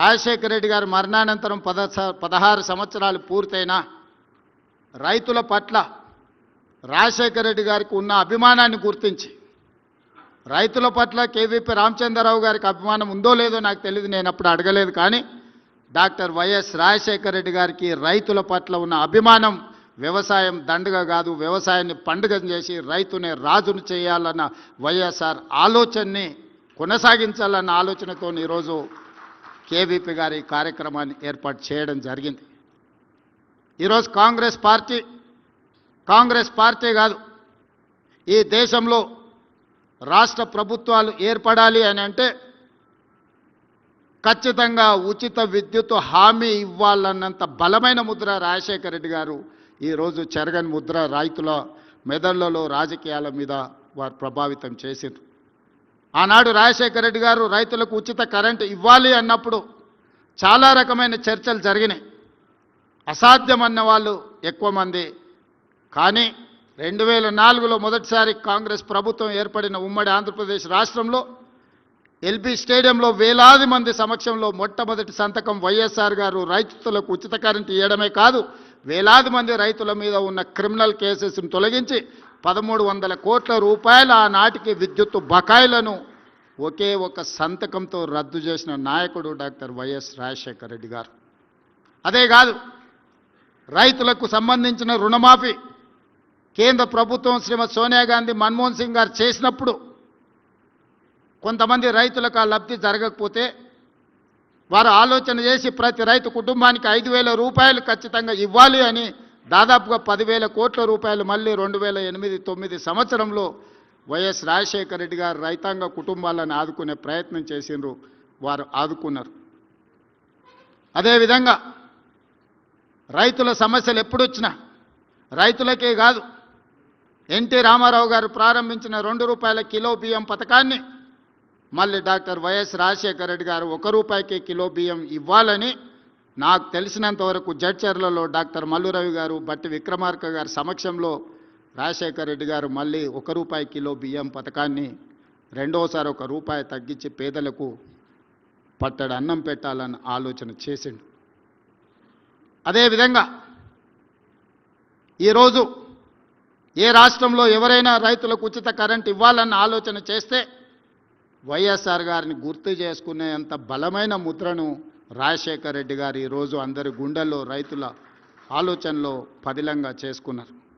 రాజశేఖర రెడ్డి గారి మరణానంతరం 16 సంవత్సరాలు పూర్తయినా రైతుల పట్ల రాజశేఖర రెడ్డి గారికి ఉన్న అభిమానాన్ని గుర్తించి రైతుల పట్ల కేవీపీ రామచంద్రరావు గారికి అభిమానం ఉందో లేదో నాకు తెలియదు, నేను అప్పుడు అడగలేదు. కానీ డాక్టర్ వైఎస్ రాజశేఖర రెడ్డి గారికి రైతుల పట్ల ఉన్న అభిమానం వ్యవసాయం దండగ కాదు, వ్యవసాయాన్ని పండుగ చేసి రైతునే రాజును చేయాలన్న వైఎస్ఆర్ ఆలోచనని కొనసాగించాలన్న ఆలోచనతో ఈరోజు కేవీపీ గారి కార్యక్రమాన్ని ఏర్పాటు చేయడం జరిగింది. ఈరోజు కాంగ్రెస్ పార్టీ కాదు, ఈ దేశంలో రాష్ట్ర ప్రభుత్వాలు ఏర్పడాలి అని అంటే ఖచ్చితంగా ఉచిత విద్యుత్ హామీ ఇవ్వాలన్నంత బలమైన ముద్ర రాజశేఖర రెడ్డి గారు ఈరోజు చెరగని ముద్ర రైతుల మెదళ్లలో రాజకీయాల మీద వారు ప్రభావితం చేసిండ్రు. ఆనాడు రాజశేఖర రెడ్డి గారు రైతులకు ఉచిత కరెంటు ఇవ్వాలి అన్నప్పుడు చాలా రకమైన చర్చలు జరిగినాయి. అసాధ్యమన్న వాళ్ళు ఎక్కువ మంది. కానీ 2004లో మొదటిసారి కాంగ్రెస్ ప్రభుత్వం ఏర్పడిన ఉమ్మడి ఆంధ్రప్రదేశ్ రాష్ట్రంలో ఎల్బీ స్టేడియంలో వేలాది మంది సమక్షంలో మొట్టమొదటి సంతకం వైఎస్ఆర్ గారు రైతులకు ఉచిత కరెంటు ఇవ్వడమే కాదు, వేలాది మంది రైతుల మీద ఉన్న క్రిమినల్ కేసెస్ను తొలగించి 1300 కోట్ల రూపాయల ఆనాటికి విద్యుత్తు బకాయిలను ఒకే ఒక సంతకంతో రద్దు చేసిన నాయకుడు డాక్టర్ వైఎస్ రాజశేఖర రెడ్డి గారు. అదే కాదు, రైతులకు సంబంధించిన రుణమాఫీ కేంద్ర ప్రభుత్వం శ్రీమతి సోనియా గాంధీ, మన్మోహన్ సింగ్ గారు చేసినప్పుడు కొంతమంది రైతులకు ఆ లబ్ధి జరగకపోతే వారు ఆలోచన చేసి ప్రతి రైతు కుటుంబానికి 5,000 రూపాయలు ఖచ్చితంగా ఇవ్వాలి అని దాదాపుగా 10,000 కోట్ల రూపాయలు మళ్ళీ 2008-9 సంవత్సరంలో వైఎస్ రాజశేఖర రెడ్డి గారు రైతాంగ కుటుంబాలను ఆదుకునే ప్రయత్నం చేసిండ్రు, వారు ఆదుకున్నారు. అదేవిధంగా రైతుల సమస్యలు ఎప్పుడొచ్చినా రైతులకే కాదు, ఎన్టీ రామారావు గారు ప్రారంభించిన 2 రూపాయల కిలో బియ్యం పథకాన్ని మళ్ళీ డాక్టర్ వైఎస్ రాజశేఖర రెడ్డి గారు 1 రూపాయికి కిలో బియ్యం ఇవ్వాలని నాకు తెలిసినంత వరకు జడ్చర్లలో డాక్టర్ మల్లురవి గారు, బట్టి విక్రమార్క గారి సమక్షంలో రాజశేఖర రెడ్డి గారు మళ్ళీ 1 రూపాయి కిలో బియ్యం పథకాన్ని రెండోసారి 1 రూపాయి తగ్గించి పేదలకు పట్టడి అన్నం పెట్టాలని ఆలోచన చేసిండు. అదేవిధంగా ఈరోజు ఏ రాష్ట్రంలో ఎవరైనా రైతులకు ఉచిత కరెంట్ ఇవ్వాలన్న ఆలోచన చేస్తే వైఎస్ఆర్ గారిని గుర్తు చేసుకునేంత బలమైన ముద్రను రాజశేఖర రెడ్డి గారు ఈరోజు అందరి గుండెల్లో రైతుల ఆలోచనలో పదిలంగా చేసుకున్నారు.